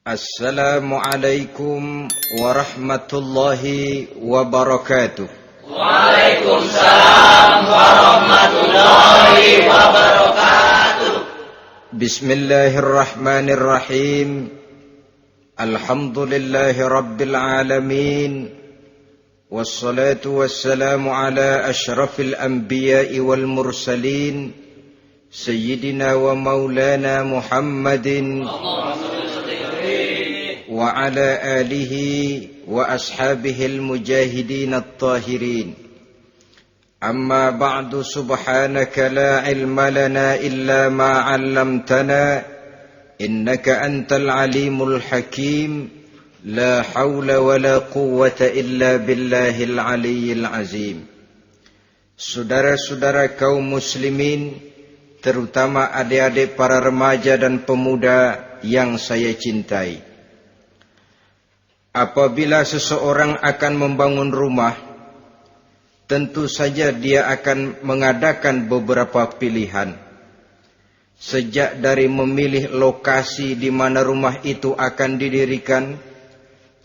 Assalamualaikum warahmatullahi wabarakatuh. Waalaikumsalam warahmatullahi wabarakatuh. Bismillahirrahmanirrahim. Alhamdulillahi rabbil alamin. Wassalatu wassalamu ala ashrafil anbiya'i wal mursalin. Sayyidina wa maulana Muhammadin wa ala alihi wa ashabihil mujahidin at-tahirin. Amma ba'du, subhanaka la ilma lana illa ma 'allamtana innaka antal alimul hakim. La hawla wa la quwwata illa billahil aliyyil azim. Saudara-saudara kaum muslimin, terutama adik-adik para remaja dan pemuda yang saya cintai. Apabila seseorang akan membangun rumah, tentu saja dia akan mengadakan beberapa pilihan. Sejak dari memilih lokasi di mana rumah itu akan didirikan,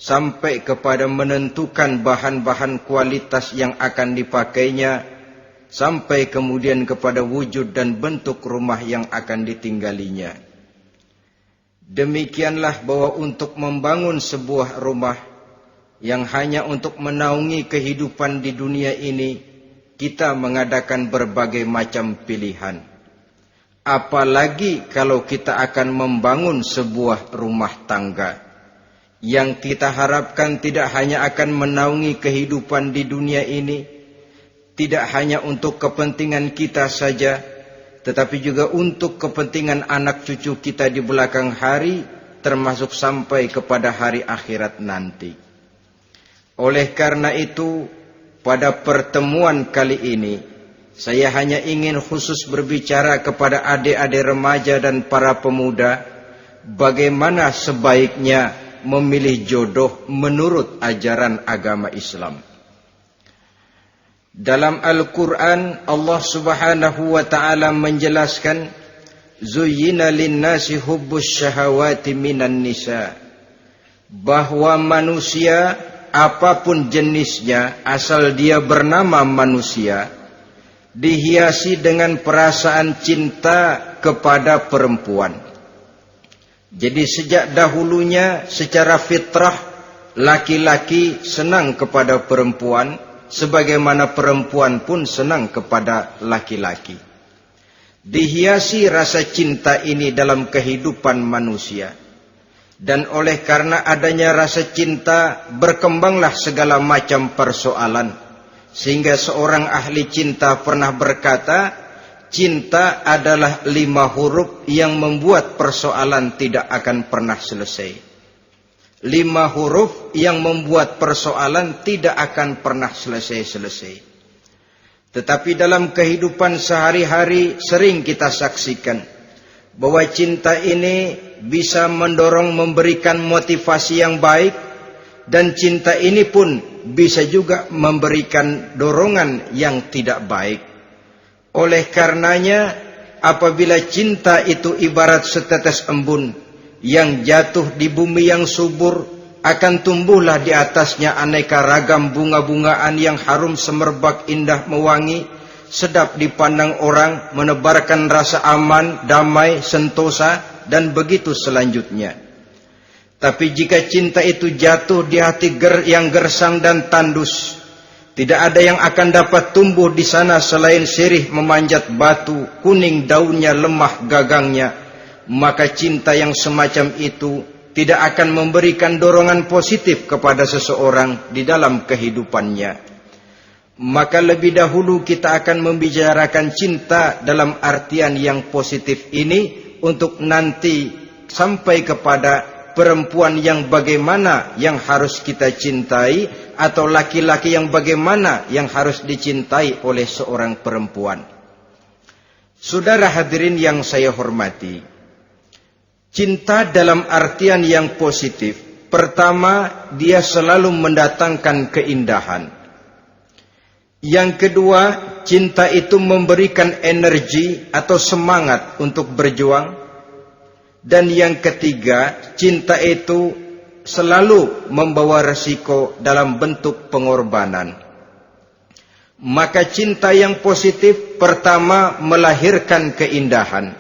sampai kepada menentukan bahan-bahan kualitas yang akan dipakainya, sampai kemudian kepada wujud dan bentuk rumah yang akan ditinggalinya. Demikianlah bahwa untuk membangun sebuah rumah yang hanya untuk menaungi kehidupan di dunia ini, kita mengadakan berbagai macam pilihan. Apalagi kalau kita akan membangun sebuah rumah tangga yang kita harapkan tidak hanya akan menaungi kehidupan di dunia ini, tidak hanya untuk kepentingan kita saja, tetapi juga untuk kepentingan anak cucu kita di belakang hari, termasuk sampai kepada hari akhirat nanti. Oleh karena itu, pada pertemuan kali ini, saya hanya ingin khusus berbicara kepada adik-adik remaja dan para pemuda, bagaimana sebaiknya memilih jodoh menurut ajaran agama Islam. Dalam Al-Quran, Allah subhanahu wa ta'ala menjelaskan, Zuyyina linnasi hubbus syahawati minan nisa. Bahwa manusia, apapun jenisnya, asal dia bernama manusia, dihiasi dengan perasaan cinta kepada perempuan. Jadi sejak dahulunya secara fitrah, laki-laki senang kepada perempuan, sebagaimana perempuan pun senang kepada laki-laki. Dihiasi rasa cinta ini dalam kehidupan manusia. Dan oleh karena adanya rasa cinta, berkembanglah segala macam persoalan. Sehingga seorang ahli cinta pernah berkata, cinta adalah 5 huruf yang membuat persoalan tidak akan pernah selesai. 5 huruf yang membuat persoalan tidak akan pernah selesai-selesai. Tetapi dalam kehidupan sehari-hari sering kita saksikan bahwa cinta ini bisa mendorong, memberikan motivasi yang baik, dan cinta ini pun bisa juga memberikan dorongan yang tidak baik. Oleh karenanya, apabila cinta itu ibarat setetes embun yang jatuh di bumi yang subur, akan tumbuhlah di atasnya aneka ragam bunga-bungaan yang harum semerbak, indah, mewangi, sedap dipandang orang, menebarkan rasa aman, damai, sentosa, dan begitu selanjutnya. Tapi jika cinta itu jatuh di hati yang gersang dan tandus, tidak ada yang akan dapat tumbuh di sana selain sirih memanjat batu, kuning daunnya, lemah gagangnya. Maka cinta yang semacam itu tidak akan memberikan dorongan positif kepada seseorang di dalam kehidupannya. Maka lebih dahulu kita akan membicarakan cinta dalam artian yang positif ini, untuk nanti sampai kepada perempuan yang bagaimana yang harus kita cintai, atau laki-laki yang bagaimana yang harus dicintai oleh seorang perempuan. Saudara hadirin yang saya hormati, cinta dalam artian yang positif, pertama, dia selalu mendatangkan keindahan. Yang kedua, cinta itu memberikan energi atau semangat untuk berjuang. Dan yang ketiga, cinta itu selalu membawa resiko dalam bentuk pengorbanan. Maka cinta yang positif pertama melahirkan keindahan.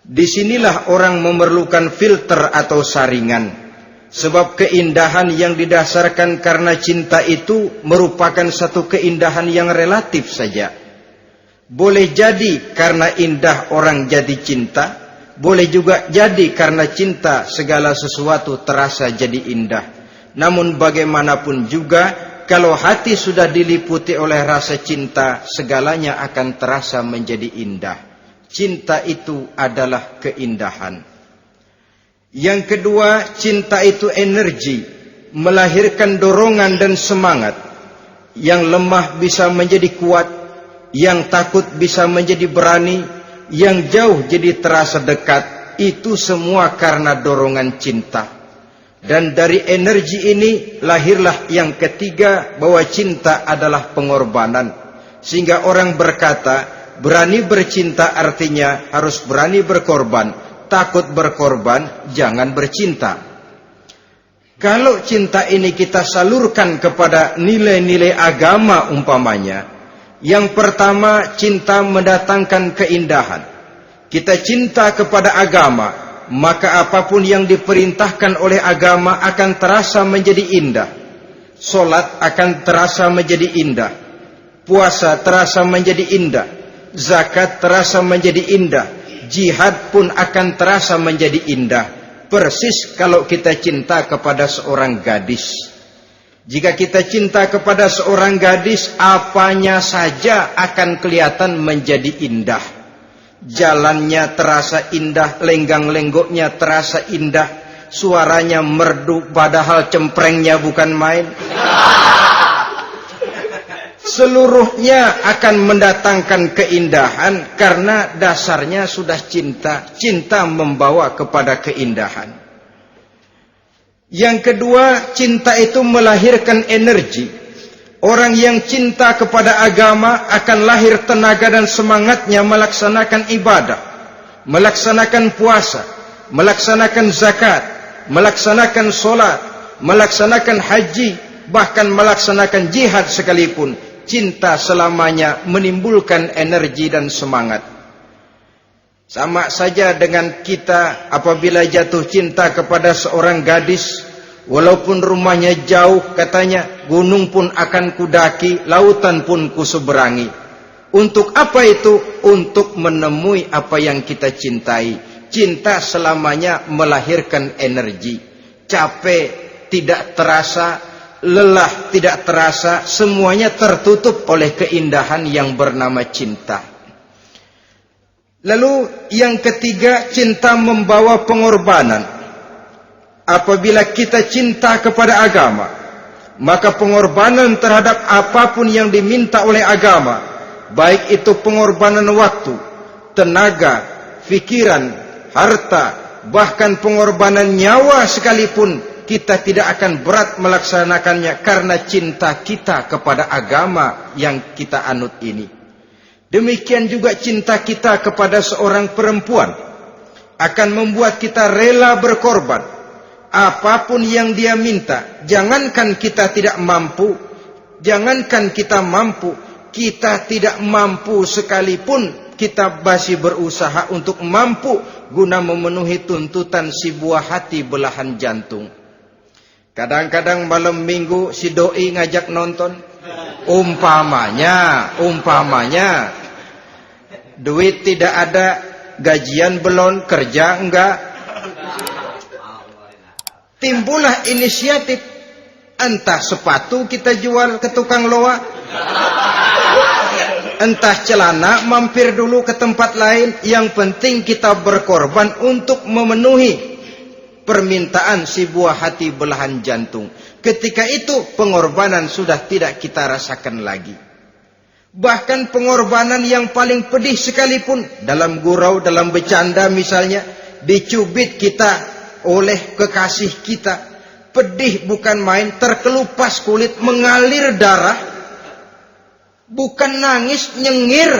Disinilah orang memerlukan filter atau saringan. Sebab keindahan yang didasarkan karena cinta itu merupakan satu keindahan yang relatif saja. Boleh jadi karena indah orang jadi cinta, boleh juga jadi karena cinta segala sesuatu terasa jadi indah. Namun bagaimanapun juga, kalau hati sudah diliputi oleh rasa cinta, segalanya akan terasa menjadi indah. Cinta itu adalah keindahan. Yang kedua, cinta itu energi, melahirkan dorongan dan semangat. Yang lemah bisa menjadi kuat, yang takut bisa menjadi berani, yang jauh jadi terasa dekat. Itu semua karena dorongan cinta. Dan dari energi ini lahirlah yang ketiga, bahwa cinta adalah pengorbanan. Sehingga orang berkata, berani bercinta artinya harus berani berkorban. Takut berkorban, jangan bercinta. Kalau cinta ini kita salurkan kepada nilai-nilai agama umpamanya, yang pertama, cinta mendatangkan keindahan. Kita cinta kepada agama, maka apapun yang diperintahkan oleh agama akan terasa menjadi indah. Solat akan terasa menjadi indah. Puasa terasa menjadi indah. Zakat terasa menjadi indah. Jihad pun akan terasa menjadi indah. Persis kalau kita cinta kepada seorang gadis. Jika kita cinta kepada seorang gadis, apanya saja akan kelihatan menjadi indah. Jalannya terasa indah, lenggang-lenggoknya terasa indah, suaranya merdu padahal cemprengnya bukan main. Seluruhnya akan mendatangkan keindahan karena dasarnya sudah cinta. Cinta membawa kepada keindahan. Yang kedua, cinta itu melahirkan energi. Orang yang cinta kepada agama akan lahir tenaga dan semangatnya melaksanakan ibadah, melaksanakan puasa, melaksanakan zakat, melaksanakan solat, melaksanakan haji, bahkan melaksanakan jihad sekalipun. Cinta selamanya menimbulkan energi dan semangat. Sama saja dengan kita apabila jatuh cinta kepada seorang gadis, walaupun rumahnya jauh, katanya, gunung pun akan kudaki, lautan pun kuseberangi. Untuk apa itu? Untuk menemui apa yang kita cintai. Cinta selamanya melahirkan energi. Capek tidak terasa, lelah tidak terasa, semuanya tertutup oleh keindahan yang bernama cinta. Lalu yang ketiga, cinta membawa pengorbanan. Apabila kita cinta kepada agama, maka pengorbanan terhadap apapun yang diminta oleh agama, baik itu pengorbanan waktu, tenaga, pikiran, harta, bahkan pengorbanan nyawa sekalipun, kita tidak akan berat melaksanakannya karena cinta kita kepada agama yang kita anut ini. Demikian juga cinta kita kepada seorang perempuan akan membuat kita rela berkorban. Apapun yang dia minta, jangankan kita tidak mampu, jangankan kita mampu, kita tidak mampu sekalipun, kita masih berusaha untuk mampu guna memenuhi tuntutan si buah hati belahan jantung. Kadang-kadang malam minggu si doi ngajak nonton. Umpamanya, duit tidak ada, gajian belum, kerja enggak. Timbullah inisiatif, entah sepatu kita jual ke tukang loa, entah celana mampir dulu ke tempat lain. Yang penting kita berkorban untuk memenuhi permintaan si buah hati belahan jantung. Ketika itu pengorbanan sudah tidak kita rasakan lagi. Bahkan pengorbanan yang paling pedih sekalipun, dalam gurau, dalam bercanda misalnya, dicubit kita oleh kekasih kita, pedih bukan main, terkelupas kulit, mengalir darah, bukan nangis, nyengir.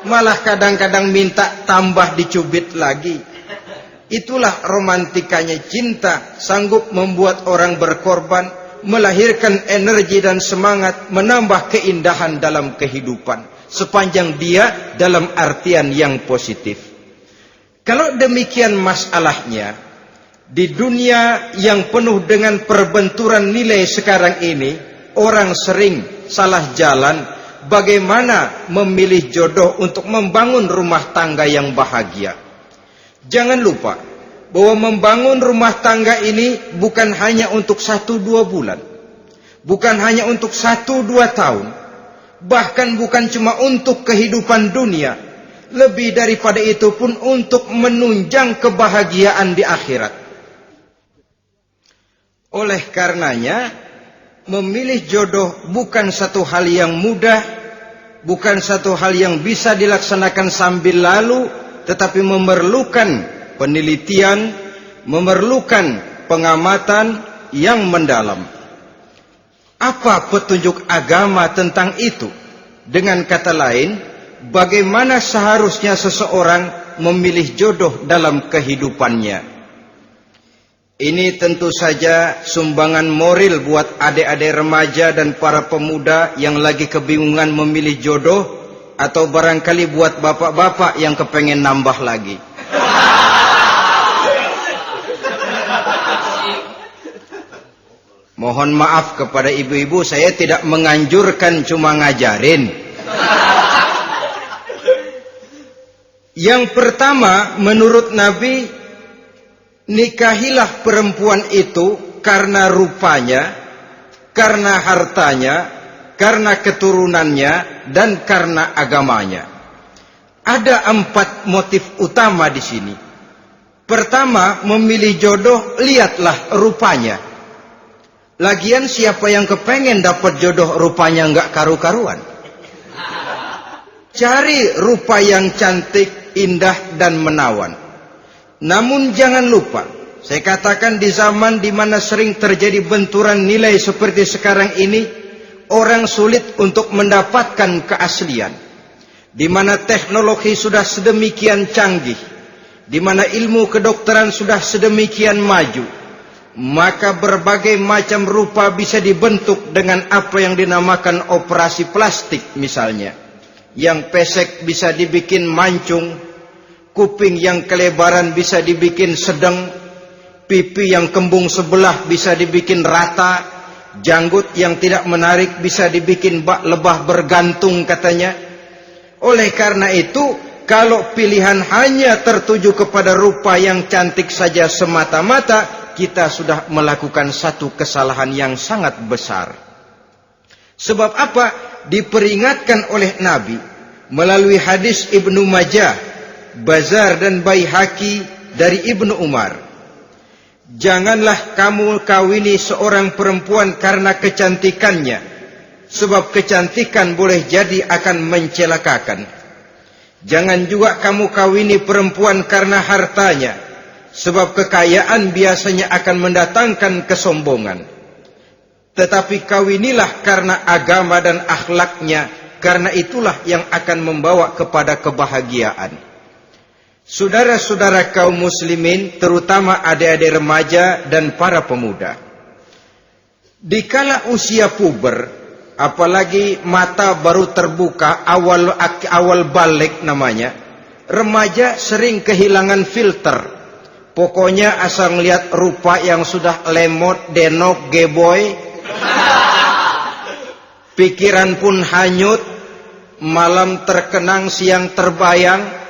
malah kadang-kadang minta tambah dicubit lagi. Itulah romantikanya cinta, sanggup membuat orang berkorban, melahirkan energi dan semangat, menambah keindahan dalam kehidupan, sepanjang dia dalam artian yang positif. Kalau demikian masalahnya, di dunia yang penuh dengan perbenturan nilai sekarang ini, orang sering salah jalan bagaimana memilih jodoh untuk membangun rumah tangga yang bahagia. Jangan lupa bahwa membangun rumah tangga ini bukan hanya untuk 1-2 bulan, bukan hanya untuk 1-2 tahun, bahkan bukan cuma untuk kehidupan dunia, lebih daripada itu pun untuk menunjang kebahagiaan di akhirat. Oleh karenanya, memilih jodoh bukan satu hal yang mudah, bukan satu hal yang bisa dilaksanakan sambil lalu, tetapi memerlukan penelitian, memerlukan pengamatan yang mendalam. Apa petunjuk agama tentang itu? Dengan kata lain, bagaimana seharusnya seseorang memilih jodoh dalam kehidupannya? Ini tentu saja sumbangan moral buat adik-adik remaja dan para pemuda yang lagi kebingungan memilih jodoh, atau barangkali buat bapak-bapak yang kepengen nambah lagi. Mohon maaf kepada ibu-ibu, saya tidak menganjurkan, cuma ngajarin. Yang pertama, menurut Nabi, nikahilah perempuan itu karena rupanya, karena hartanya, karena keturunannya, dan karena agamanya. Ada 4 motif utama di sini. Pertama, memilih jodoh, lihatlah rupanya. Lagian siapa yang kepengen dapat jodoh rupanya nggak karu-karuan? Cari rupa yang cantik, indah, dan menawan. Namun jangan lupa, saya katakan di zaman di mana sering terjadi benturan nilai seperti sekarang ini, orang sulit untuk mendapatkan keaslian. Di mana teknologi sudah sedemikian canggih, di mana ilmu kedokteran sudah sedemikian maju, maka berbagai macam rupa bisa dibentuk dengan apa yang dinamakan operasi plastik misalnya. Yang pesek bisa dibikin mancung, kuping yang kelebaran bisa dibikin sedang, pipi yang kembung sebelah bisa dibikin rata, janggut yang tidak menarik bisa dibikin bak lebah bergantung katanya. Oleh karena itu, kalau pilihan hanya tertuju kepada rupa yang cantik saja semata-mata, kita sudah melakukan satu kesalahan yang sangat besar. Sebab apa? Diperingatkan oleh Nabi melalui hadis Ibnu Majah, Bazar dan Baihaqi dari Ibnu Umar. Janganlah kamu kawini seorang perempuan karena kecantikannya, sebab kecantikan boleh jadi akan mencelakakan. Jangan juga kamu kawini perempuan karena hartanya, sebab kekayaan biasanya akan mendatangkan kesombongan. Tetapi kawinilah karena agama dan akhlaknya, karena itulah yang akan membawa kepada kebahagiaan. Saudara-saudara kaum muslimin, terutama adik-adik remaja dan para pemuda, dikala usia puber, apalagi mata baru terbuka, awal balik namanya, remaja sering kehilangan filter. Pokoknya asal ngelihat rupa yang sudah lemot, denok, geboy, pikiran pun hanyut, malam terkenang, siang terbayang,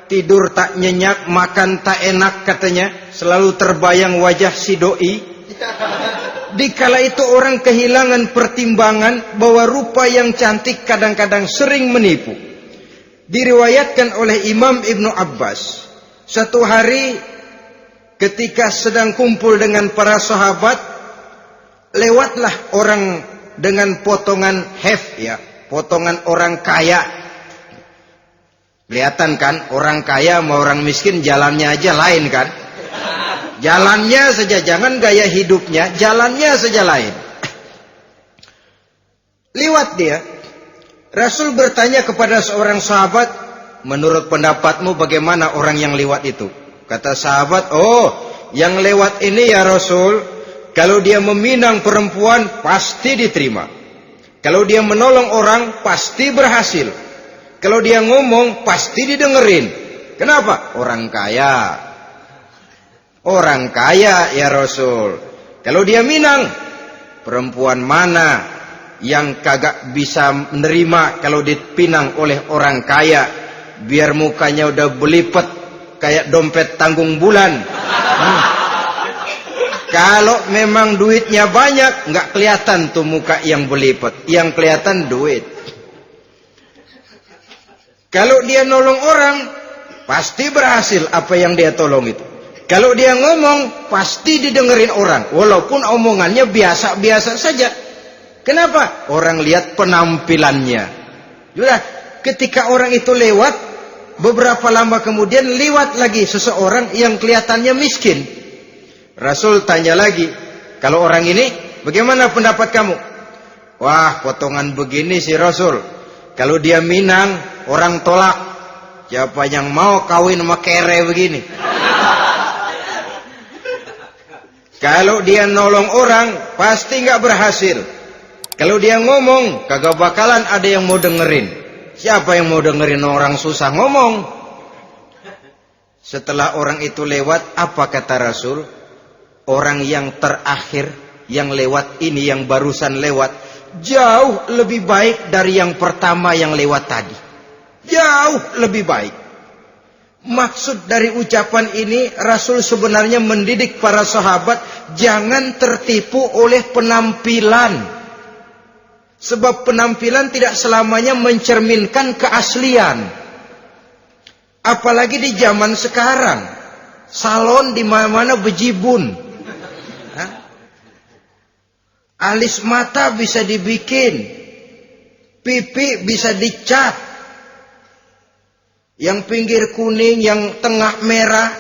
tidur tak nyenyak, makan tak enak katanya, selalu terbayang wajah si doi. Dikala itu orang kehilangan pertimbangan bahwa rupa yang cantik kadang-kadang sering menipu. Diriwayatkan oleh Imam Ibnu Abbas, satu hari ketika sedang kumpul dengan para sahabat, lewatlah orang dengan potongan potongan orang kaya. Kelihatan kan, orang kaya sama orang miskin jalannya aja lain kan. Jalannya saja, jangan gaya hidupnya, jalannya saja lain. Liwat dia. Rasul bertanya kepada seorang sahabat, menurut pendapatmu bagaimana orang yang lewat itu? Kata sahabat, oh, yang lewat ini ya Rasul, kalau dia meminang perempuan pasti diterima. Kalau dia menolong orang pasti berhasil. Kalau dia ngomong pasti didengerin. Kenapa? Orang kaya. Orang kaya ya Rasul. Kalau dia minang, perempuan mana yang kagak bisa menerima kalau dipinang oleh orang kaya, biar mukanya udah belipet kayak dompet tanggung bulan. Kalau memang duitnya banyak, nggak kelihatan tuh muka yang belipet, yang kelihatan duit. Kalau dia nolong orang, pasti berhasil apa yang dia tolong itu. Kalau dia ngomong, pasti didengerin orang, walaupun omongannya biasa-biasa saja. Kenapa? Orang lihat penampilannya. Sudah, ketika orang itu lewat, beberapa lama kemudian lewat lagi seseorang yang kelihatannya miskin. Rasul tanya lagi, kalau orang ini, bagaimana pendapat kamu? Wah, potongan begini sih Rasul. Kalau dia minang, orang tolak. Siapa yang mau kawin sama kere begini? Kalau dia nolong orang, pasti nggak berhasil. Kalau dia ngomong, kagak bakalan ada yang mau dengerin. Siapa yang mau dengerin orang susah ngomong? Setelah orang itu lewat, apa kata Rasul? Orang yang terakhir, yang lewat ini, yang barusan lewat, jauh lebih baik dari yang pertama yang lewat tadi. Jauh lebih baik. Maksud dari ucapan ini, Rasul sebenarnya mendidik para sahabat, jangan tertipu oleh penampilan. Sebab penampilan tidak selamanya mencerminkan keaslian. Apalagi di zaman sekarang, salon di mana-mana bejibun. Alis mata bisa dibikin, pipi bisa dicat, yang pinggir kuning, yang tengah merah,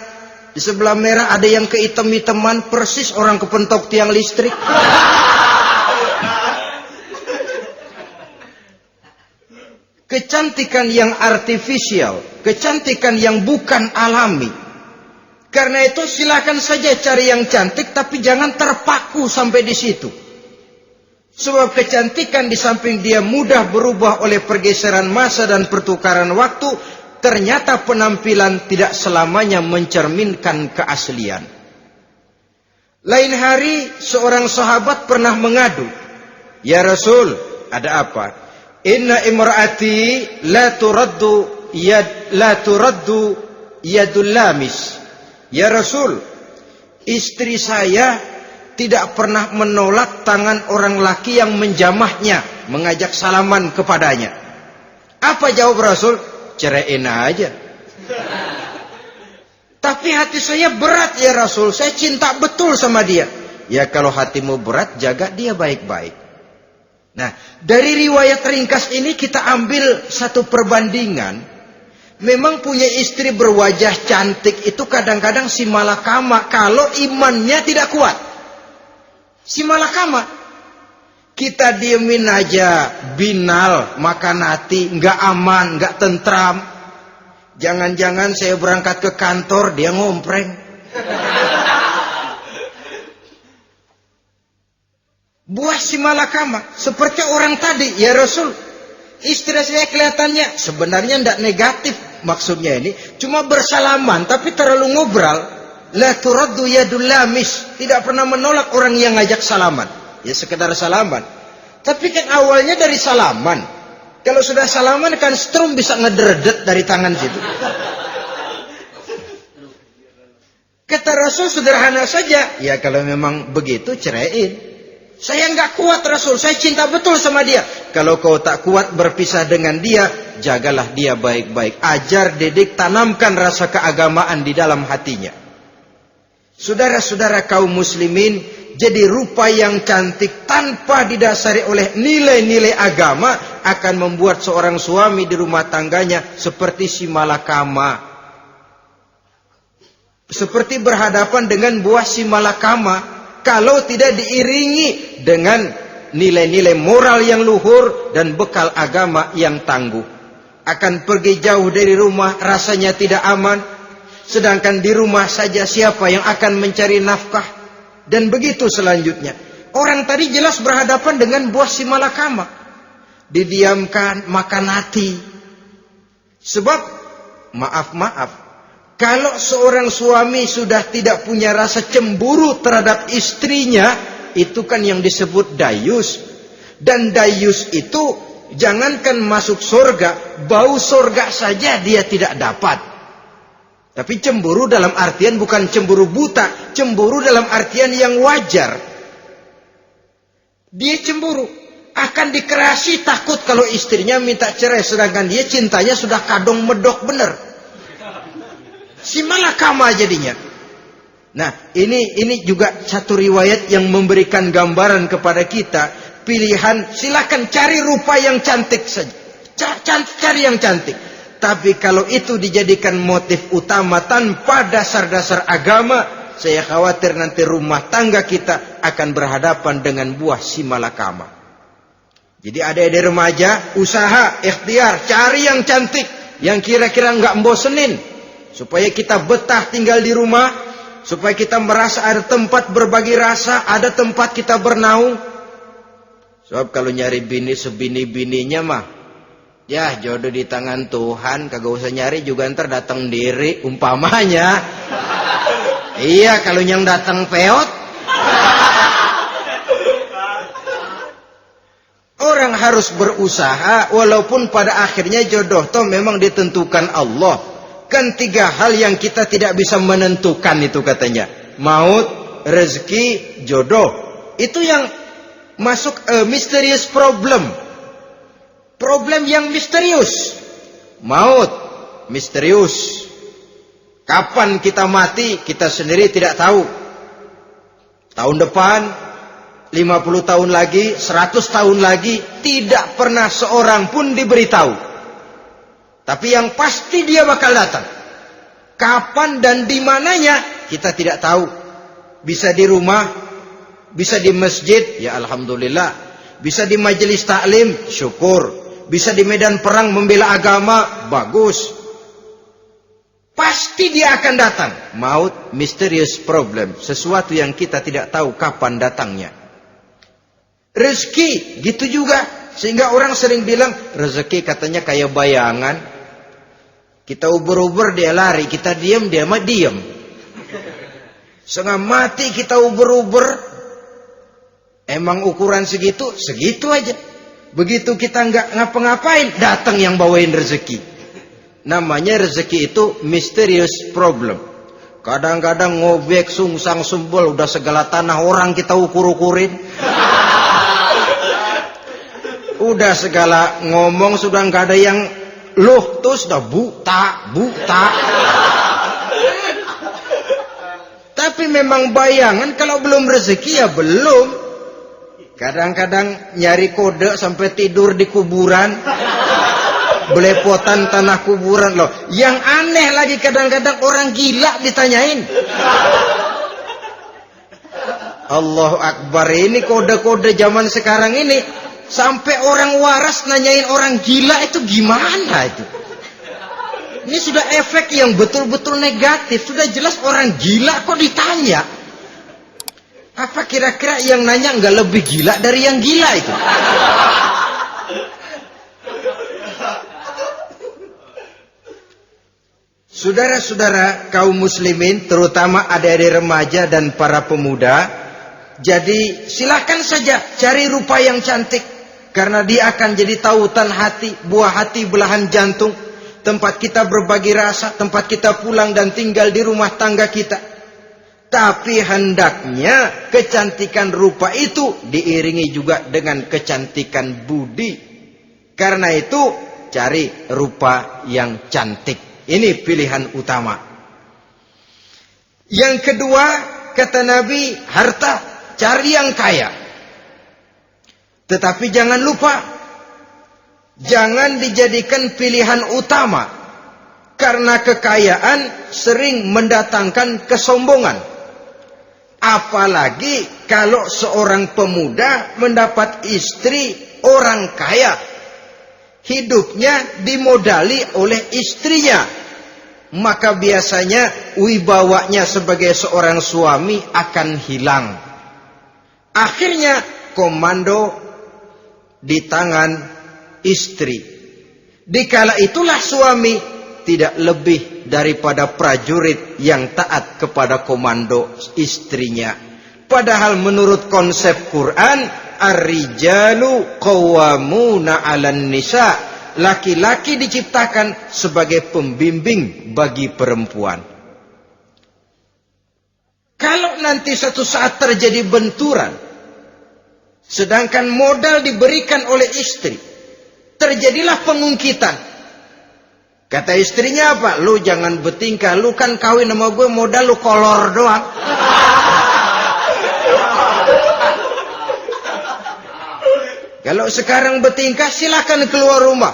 di sebelah merah ada yang kehitam-hitaman, persis orang kepentok tiang listrik. Kecantikan yang artifisial, kecantikan yang bukan alami. Karena itu silakan saja cari yang cantik, tapi jangan terpaku sampai di situ. Sebab kecantikan di samping dia mudah berubah oleh pergeseran masa dan pertukaran waktu, ternyata penampilan tidak selamanya mencerminkan keaslian. Lain hari seorang sahabat pernah mengadu, "Ya Rasul, ada apa? Inna imraati la turaddu yadul lamis." Ya Rasul, istri saya tidak pernah menolak tangan orang laki yang menjamahnya, mengajak salaman kepadanya. Apa jawab Rasul? Ceraiin aja. Tapi hati saya berat ya Rasul, saya cinta betul sama dia. Ya kalau hatimu berat, jaga dia baik-baik. Nah, dari riwayat ringkas ini kita ambil satu perbandingan. Memang punya istri berwajah cantik itu kadang-kadang si malakama kalau imannya tidak kuat. Si malakama. Kita diemin aja, binal, makan hati, nggak aman, nggak tentram. Jangan-jangan saya berangkat ke kantor, dia ngompreng. Buah si malakama, seperti orang tadi, ya Rasul. Istri saya kelihatannya sebenarnya tidak negatif maksudnya ini, cuma bersalaman, tapi terlalu ngobrol. La turaddu yadul lamis, tidak pernah menolak orang yang ngajak salaman. Ya sekedar salaman. Tapi kan awalnya dari salaman. Kalau sudah salaman kan strum bisa ngederdet dari tangan situ. Kata Rasul sederhana saja. Ya kalau memang begitu ceraiin. Saya nggak kuat Rasul, saya cinta betul sama dia. Kalau kau tak kuat berpisah dengan dia, jagalah dia baik-baik. Ajar, didik, tanamkan rasa keagamaan di dalam hatinya. Saudara-saudara kaum muslimin, jadi rupa yang cantik tanpa didasari oleh nilai-nilai agama akan membuat seorang suami di rumah tangganya seperti si malakama. Seperti berhadapan dengan buah si malakama. Kalau tidak diiringi dengan nilai-nilai moral yang luhur dan bekal agama yang tangguh. akan pergi jauh dari rumah rasanya tidak aman. Sedangkan di rumah saja siapa yang akan mencari nafkah? Dan begitu selanjutnya. Orang tadi jelas berhadapan dengan buah si malakama. Didiamkan, makan hati. Sebab, maaf, kalau seorang suami sudah tidak punya rasa cemburu terhadap istrinya, itu kan yang disebut dayus. Dan dayus itu, jangankan masuk surga, bau surga saja dia tidak dapat. Tapi cemburu dalam artian bukan cemburu buta, cemburu dalam artian yang wajar. Dia cemburu, akan dikerasi takut kalau istrinya minta cerai, sedangkan dia cintanya sudah kadung medok bener. Si malakama jadinya. Nah, ini juga satu riwayat yang memberikan gambaran kepada kita. Pilihan, silakan cari rupa yang cantik saja. Cari yang cantik. Tapi kalau itu dijadikan motif utama tanpa dasar-dasar agama, saya khawatir nanti rumah tangga kita akan berhadapan dengan buah si malakama. Jadi adik-adik remaja, usaha, ikhtiar, cari yang cantik, yang kira-kira nggak bosenin, supaya kita betah tinggal di rumah, supaya kita merasa ada tempat berbagi rasa, ada tempat kita bernaung. Sebab kalau nyari bini sebini-bininya mah, ya jodoh di tangan Tuhan, kagak usah nyari juga ntar datang diri umpamanya. Iya, kalau yang datang peot. Orang harus berusaha walaupun pada akhirnya jodoh toh memang ditentukan Allah. Kan 3 hal yang kita tidak bisa menentukan itu katanya. Maut, rezeki, jodoh. Itu yang masuk mysterious problem. Problem yang misterius. Maut, misterius. Kapan kita mati, kita sendiri tidak tahu. Tahun depan, 50 tahun lagi, 100 tahun lagi, tidak pernah seorang pun diberitahu. Tapi yang pasti dia bakal datang. Kapan dan di mananya, kita tidak tahu. Bisa di rumah, bisa di masjid, ya alhamdulillah. Bisa di majelis taklim, syukur. Bisa di medan perang membela agama, bagus. Pasti dia akan datang. Maut, mysterious problem. Sesuatu yang kita tidak tahu kapan datangnya. Rezeki, gitu juga. Sehingga orang sering bilang, rezeki katanya kayak bayangan. Kita uber-uber, dia lari. Kita diam, dia mah diam. Setengah mati kita uber-uber. Emang ukuran segitu, segitu aja. Begitu kita nggak ngapa-ngapain, datang yang bawain rezeki. Namanya rezeki itu mysterious problem. Kadang-kadang ngobek, sungsang, sumbol, udah segala tanah orang kita ukur-ukurin. Udah segala ngomong sudah nggak ada yang loh, terus udah buta. Tapi memang bayangan, kalau belum rezeki ya belum. Kadang-kadang nyari kode sampai tidur di kuburan. Belepotan tanah kuburan loh. Yang aneh lagi kadang-kadang orang gila ditanyain. Allahu Akbar, ini kode-kode zaman sekarang ini. Sampai orang waras nanyain orang gila itu gimana itu. Ini sudah efek yang betul-betul negatif. Sudah jelas orang gila kok ditanya. Apa kira-kira yang nanya nggak lebih gila dari yang gila itu? Saudara-saudara kaum muslimin, terutama adik-adik remaja dan para pemuda, jadi silahkan saja cari rupa yang cantik, karena dia akan jadi tautan hati, buah hati belahan jantung, tempat kita berbagi rasa, tempat kita pulang dan tinggal di rumah tangga kita. Tapi hendaknya kecantikan rupa itu diiringi juga dengan kecantikan budi. Karena itu cari rupa yang cantik. Ini pilihan utama. Yang kedua, kata Nabi, harta, cari yang kaya. Tetapi jangan lupa, jangan dijadikan pilihan utama. Karena kekayaan sering mendatangkan kesombongan. Apalagi kalau seorang pemuda mendapat istri orang kaya. hidupnya dimodali oleh istrinya, maka biasanya wibawanya sebagai seorang suami akan hilang. Akhirnya komando di tangan istri. Dikala itulah suami tidak lebih daripada prajurit yang taat kepada komando istrinya. Padahal menurut konsep Quran, ar-rijalu qawwamuna 'alan nisa, laki-laki diciptakan sebagai pembimbing bagi perempuan. Kalau nanti suatu saat terjadi benturan, sedangkan modal diberikan oleh istri, terjadilah pengungkitan. Kata istrinya apa? Lu jangan bertingkah, lu kan kawin sama gue, modal lu kolor doang. Kalau sekarang bertingkah, silakan keluar rumah.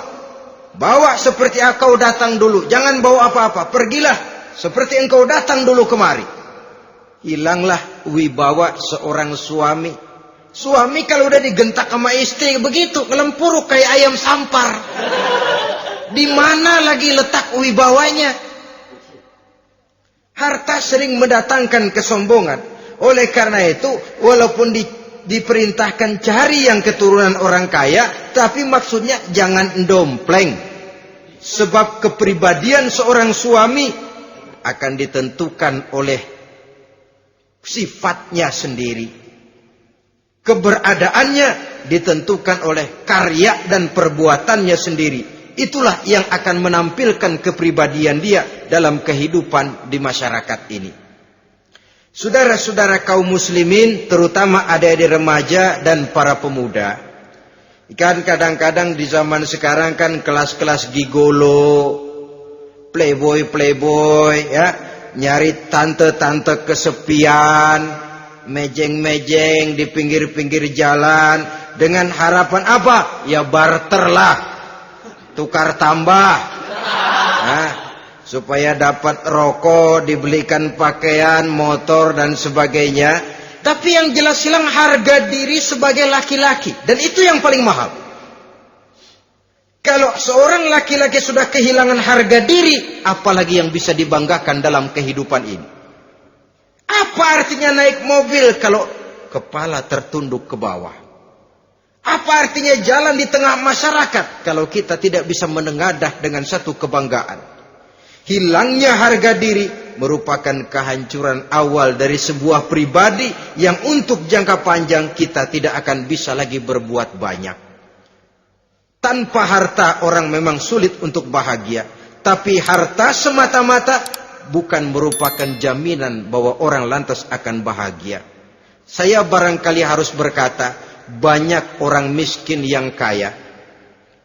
Bawa seperti engkau datang dulu. Jangan bawa apa-apa. Pergilah seperti engkau datang dulu kemari. Hilanglah wibawa seorang suami. Suami kalau udah digentak sama istri begitu, ngelempuruk kayak ayam sampar. Di mana lagi letak wibawanya? Harta sering mendatangkan kesombongan. Oleh karena itu, walaupun diperintahkan cari yang keturunan orang kaya, tapi maksudnya jangan dompleng. Sebab kepribadian seorang suami akan ditentukan oleh sifatnya sendiri. Keberadaannya ditentukan oleh karya dan perbuatannya sendiri. Itulah yang akan menampilkan kepribadian dia dalam kehidupan di masyarakat ini. Saudara-saudara kaum muslimin, terutama adik-adik remaja dan para pemuda, kan kadang-kadang di zaman sekarang kan kelas-kelas gigolo, playboy ya, nyari tante-tante kesepian, mejeng-mejeng di pinggir-pinggir jalan dengan harapan apa? Ya barter lah, tukar tambah. Nah, supaya dapat rokok, dibelikan pakaian, motor, dan sebagainya. Tapi yang jelas hilang harga diri sebagai laki-laki. Dan itu yang paling mahal. Kalau seorang laki-laki sudah kehilangan harga diri, apalagi yang bisa dibanggakan dalam kehidupan ini? Apa artinya naik mobil kalau kepala tertunduk ke bawah? Apa artinya jalan di tengah masyarakat kalau kita tidak bisa menengadah dengan satu kebanggaan? Hilangnya harga diri merupakan kehancuran awal dari sebuah pribadi yang untuk jangka panjang kita tidak akan bisa lagi berbuat banyak. Tanpa harta orang memang sulit untuk bahagia. Tapi harta semata-mata bukan merupakan jaminan bahwa orang lantas akan bahagia. Saya barangkali harus berkata, banyak orang miskin yang kaya.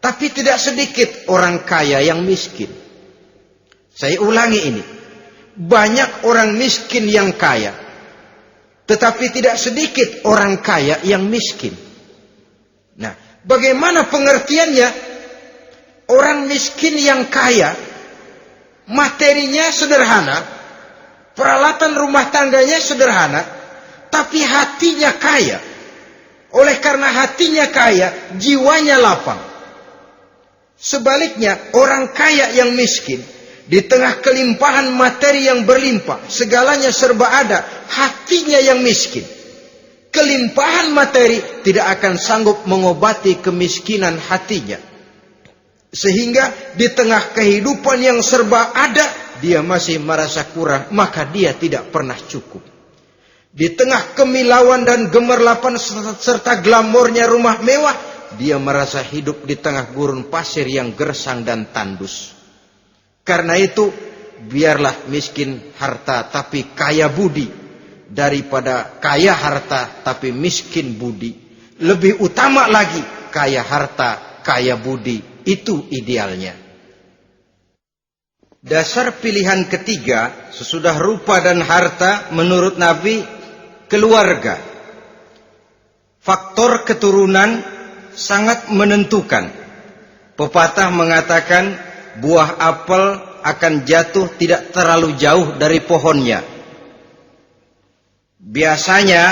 Tapi tidak sedikit orang kaya yang miskin. Saya ulangi ini. Banyak orang miskin yang kaya. Tetapi tidak sedikit orang kaya yang miskin. Nah, bagaimana pengertiannya? Orang miskin yang kaya, materinya sederhana, peralatan rumah tangganya sederhana, tapi hatinya kaya. Oleh karena hatinya kaya, jiwanya lapang. Sebaliknya, orang kaya yang miskin, di tengah kelimpahan materi yang berlimpah, segalanya serba ada, hatinya yang miskin. Kelimpahan materi tidak akan sanggup mengobati kemiskinan hatinya. Sehingga di tengah kehidupan yang serba ada, dia masih merasa kurang, maka dia tidak pernah cukup. Di tengah kemilauan dan gemerlapan serta glamornya rumah mewah, dia merasa hidup di tengah gurun pasir yang gersang dan tandus. Karena itu, biarlah miskin harta tapi kaya budi, daripada kaya harta tapi miskin budi. Lebih utama lagi, kaya harta, kaya budi. Itu idealnya. Dasar pilihan ketiga, sesudah rupa dan harta, menurut Nabi, keluarga. Faktor keturunan sangat menentukan. Pepatah mengatakan, buah apel akan jatuh tidak terlalu jauh dari pohonnya. Biasanya